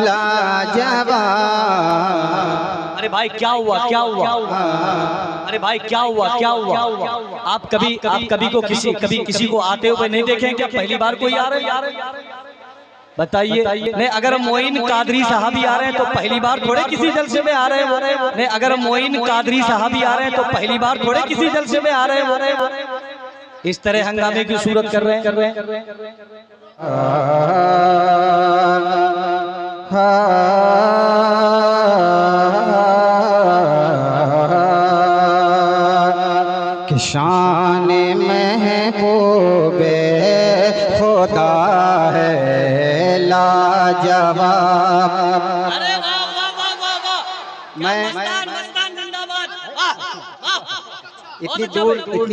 लाजवाब। अरे भाई क्या हुआ, क्या हुआ? अरे भाई क्या हुआ, क्या हुआ? आप कभी किसी को आते हुए नहीं देखे क्या? पहली बार कोई आ रहे हैं? बताइए। नहीं, अगर मोइन कादरी साहब आ रहे हैं तो पहली बार थोड़े किसी जलसे में आ रहे हैं। नहीं, अगर मोइन कादरी साहब आ रहे हैं तो पहली बार थोड़े किसी जलसे में आ रहे हैं। इस तरह हंगामे की सूरत कर रहे हैं। कि शान महबूबे खुदा है लाजवाब। अरे वाह वाह वाह वाह वाह! मैं मस्तान जिंदाबाद! इतनी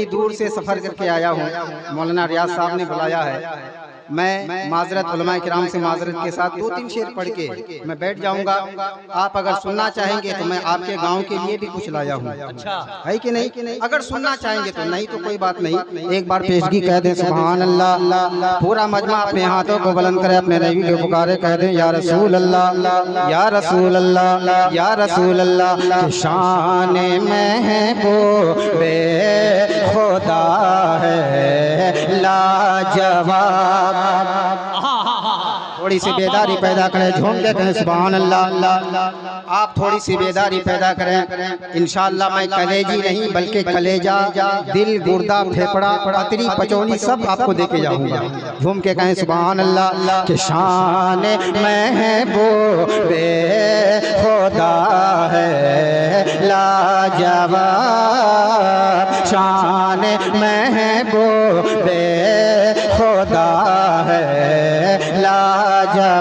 दूर से सफ़र करके आया हूँ। मौलाना रियाज साहब ने बुलाया है। मैं माजरत उलमा किराम से माजरत के साथ 2-3 शेर पढ़ के मैं बैठ जाऊंगा। आप अगर सुनना चाहेंगे तो मैं आपके गांव के लिए भी कुछ लाया हूँ। अच्छा है कि नहीं? अगर सुनना चाहेंगे तो, नहीं तो कोई बात नहीं। एक बार पेशगी कह दें सुभान अल्लाह। पूरा मजमा अपने हाथों को बुलंद करे, अपने नबी को पुकारे, कह दें या रसूल अल्लाह, या रसूल अल्लाह, या रसूल अल्लाह। शान महबूबे खुदा है लाजवाब। थोड़ी सी बेदारी पैदा करें, झूम के कहें सुभान अल्लाह। आप थोड़ी सी बेदारी पैदा करें। इंशाअल्लाह मैं कलेजी नहीं बल्कि कलेजा, दिल, गुर्दा, फेफड़ा, पतरी, पचौनी सब आपको देके जाऊंगा। झूम के कहें सुभान अल्लाह। कि शान महबूबे खुदा है लाजवाब। शान महबूबे खुदा है लाजवाब,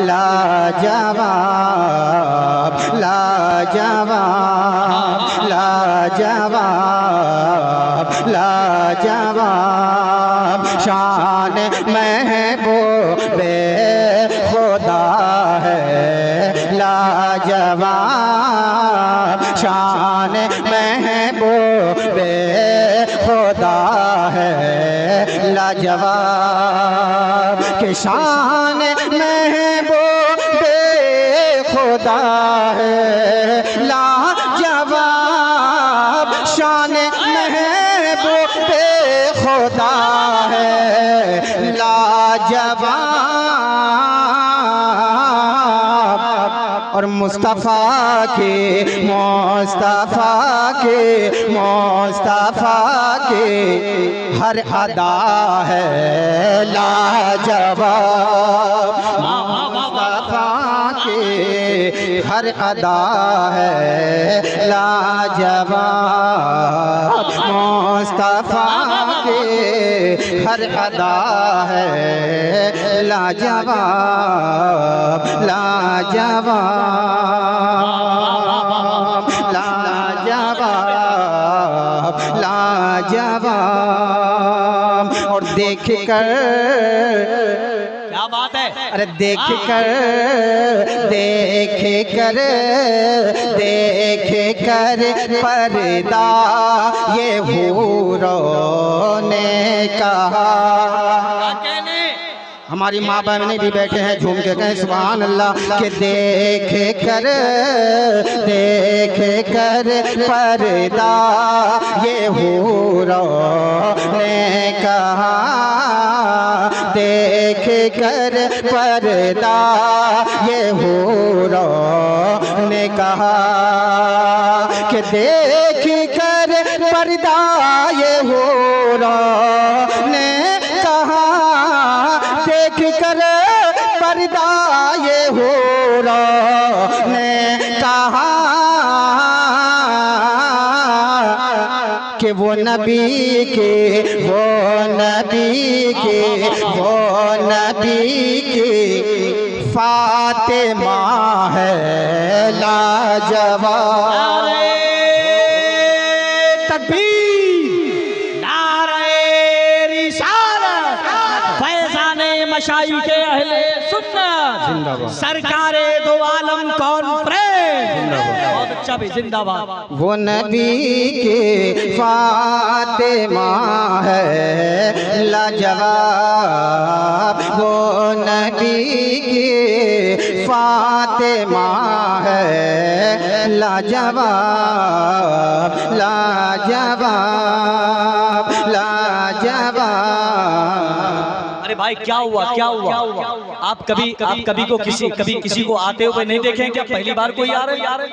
लाजवाब, लाजवाब, लाजवाब, लाजवाब। शान महबूबे खुदा है लाजवाब। शान महबूबे खुदा है लाजवाब। कि शान महबूबे खुदा है लाजवाब। शान महबूबे खुदा है लाजवाब। और मुस्तफ़ा के हर अदा है लाजवाब। मुस्तफ़ा के हर अदा है लाजवाब। मुस्तफ़ा के हर अदा है लाजवाब, लाजवाब, लाजवाब, लाजवाब। और देख कर, क्या बात है? अरे देख कर, देख कर, देख कर पर्दा ये हूरों ने कहा। हमारी माँ बहनें भी बैठे हैं, झूम के कहें सुभान अल्लाह। कि देख कर, देख कर पर्दा ये हूरों ने कहा। देख कर पर्दा ये हूरों ने कहा। कि देख कर पर्दा ये हूरों ने कहा। देख कर पर्दा ये हूरों ने कहा। कि वो नबी के, वो नबी के, वो नबी के फातिमा है लाजवाब। मशाई के अहले सुन्नत सरकारे दो आलम कॉन्फ्रेंस बहुत अच्छा भी जिंदाबाद। वो नबी के फातिमा है लाजवाब। वो नबी के फातिमा है लाजवाब लाजवाब लाजवाब। अरे भाई क्या हुआ क्या हुआ? आप कभी किसी को आते हुए नहीं देखें क्या? पहली बार कोई आ रहा है?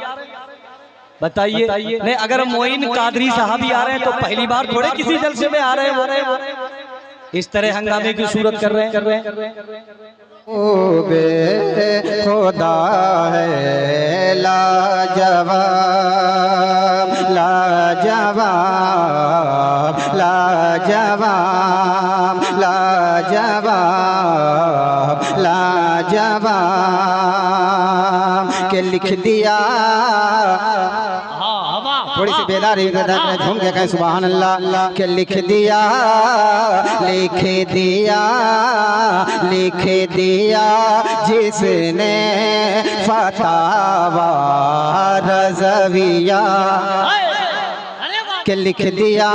बताइए। नहीं, अगर मोइन कादरी साहब ही आ रहे हैं तो पहली बार थोड़े किसी जलसे में आ रहे हैं। इस तरह हंगामे की सूरत कर रहे हैं। ओ बे खुदा है लाजवाब लाजवाब लाजवाब लाजवाब लाजवाब के लिख दिया। थोड़ी सी बेदारी झूम के कहें सुभान अल्लाह के लिख दिया लिख दिया लिख दिया जिसने फतावा रज़विया के लिख दिया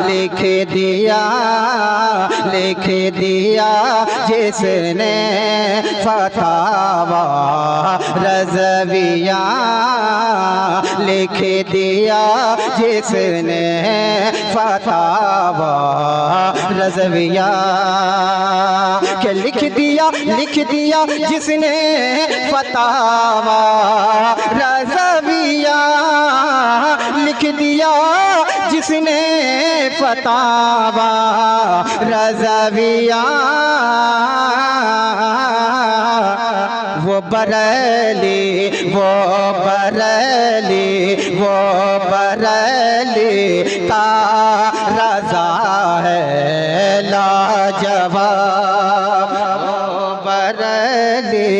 लिख दिया लिख दिया जिसने फतावा रज़विया लिख दिया जिसने फतावा रज़विया के लिख दिया जिसने फतावा रज़विया लिख दिया जिसने फतावा रज़विया वो बरेली का रज़ा है लाजवाब। वो बरेली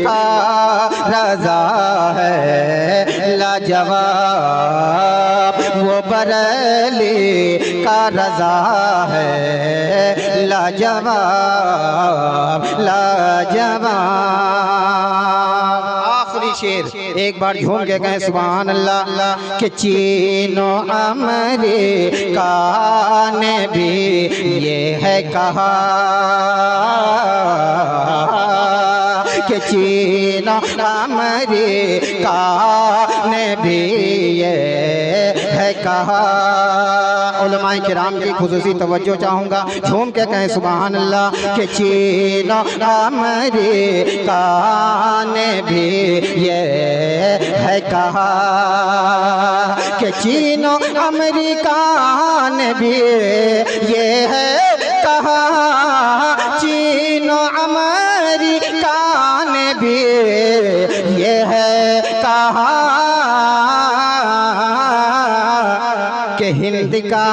का रज़ा है लाजवाब। वो बरेली का रज़ा है लाजवाब लाजवाब। आखिरी शेर एक बार झूम के कहें सुभान अल्लाह के चीनो अमेरिका ने भी ये है कहा के चीनो अमेरिका ने भी ये है कहा। उलमाए किराम की खुसूसी तवज्जो चाहूँगा, झूम के कहें सुभान अल्लाह के चीनो अमेरिका ने भी ये है कहा कि चीनो अमेरिका ने भी ये है कहा। चीनो अमेरिका ने भी ये है कहा कि हिंद का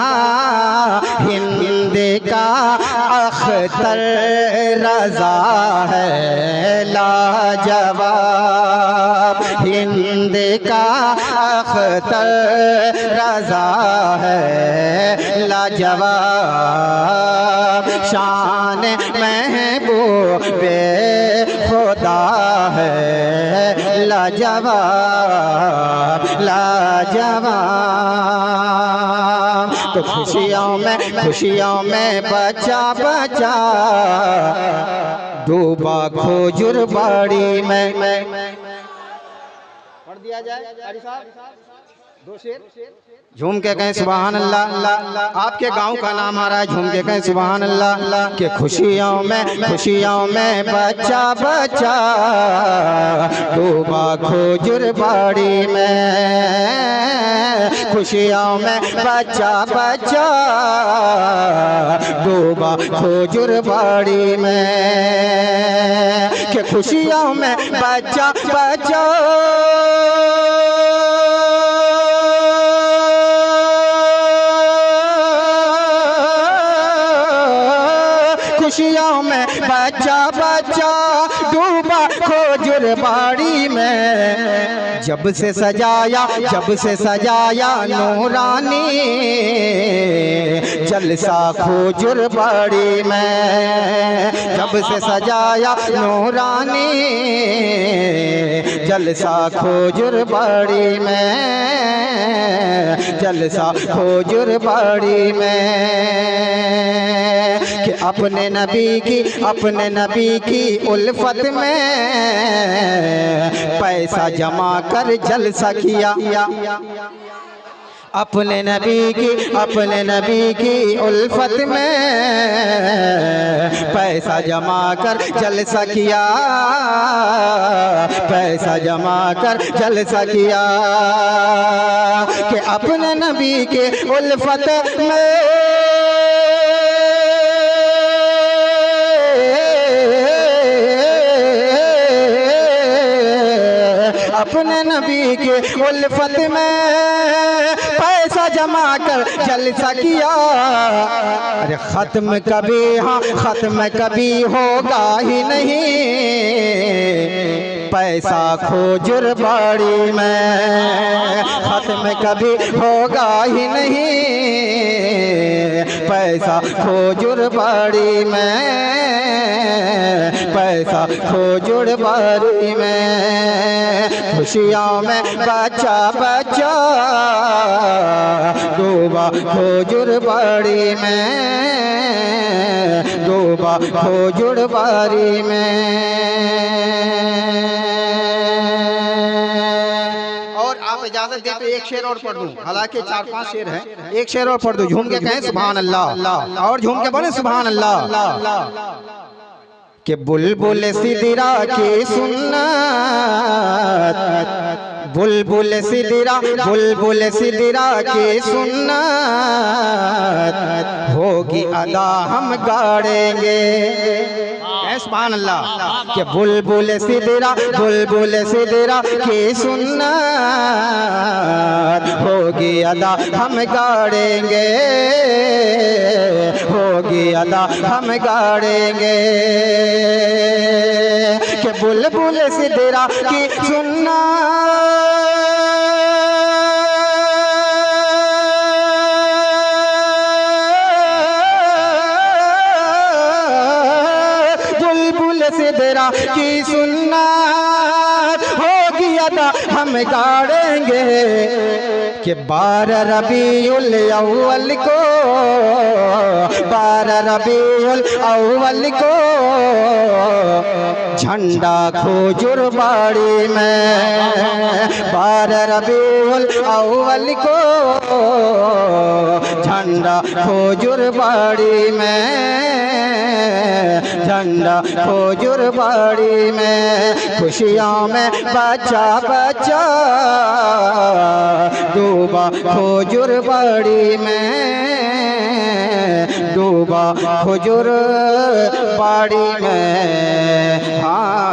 अख्तर रज़ा है लाजवाब। हिंद का अख्तर रज़ा है लाजवाब। शान महबूबे खुदा है लाजवाब लाजवाब। तो खुशियों में बचा डूबा खोजुर बाड़ी में पढ़ दिया जाए। दो शेर झूम के कहें सुभान अल्लाह। आपके गांव का नाम आ रहा है, झूम के कहें सुभान अल्लाह के खुशियों में बचा डूबा खोजुर बाड़ी में। खुशियों में बचा डूबा खोजुर बाड़ी में के खुशियों में बचा खुशियों में बचा डूबा खोजुर बाड़ी में। जब से सजाया नूरानी जलसा खोजुर बाड़ी में। जब से सजाया नूरानी जलसा खोजुर बाड़ी में, जलसा खोजुर बाड़ी में, कि अपने नबी की उल्फत में पैसा जमा कर जलसा किया। अपने नबी की उल्फत में पैसा जमा कर जलसा किया, पैसा जमा कर जलसा किया, कि अपने नबी के उल्फत में अपने नबी के उल्फत में पैसा जमा कर जलसा किया। अरे ख़त्म कभी, हाँ ख़त्म कभी होगा ही नहीं पैसा खोजुर बाड़ी में, ख़त्म कभी होगा ही नहीं पैसा खोजुर बाड़ी में, पैसा खोजुर बाड़ी में। खुशियों में बच्चा बच्चा डूबा खोजुर बाड़ी में, डूबा खोजुर बाड़ी में। और आप इजाजत दे तो एक शेर और पढ़ दूं, हालांकि 4-5 शेर हैं, एक शेर और पढ़ दूं। झूम के कहें सुभान अल्लाह, और झूम के बोले सुभान अल्लाह। कि बुलबुल सिदरा की सुन्नत, बुलबुल सिदरा की सुन्नत होगी अदा हम गाड़ेंगे। सुभान अल्लाह। कि बुलबुल सिदरा की सुन्नत होगी अदा हम गाड़ेंगे, होगी अदा हम गाड़ेंगे। कि बुलबुल सिदरा की सुन्नत सिदरा की सुन्नत होगी अदा हम गाड़ेंगे। कि 12 रबीउल अव्वल को, 12 रबीउल अव्वल को झंडा खोजुर बाड़ी में, 12 रबीउल अव्वल को झंडा खोजुर बाड़ी में, झंडा खोजुर बाड़ी में। खुशियों में बच्चा बच्चा डूबा खोजुर बाड़ी में, डूबा खोजुर बाड़ी में। हाँ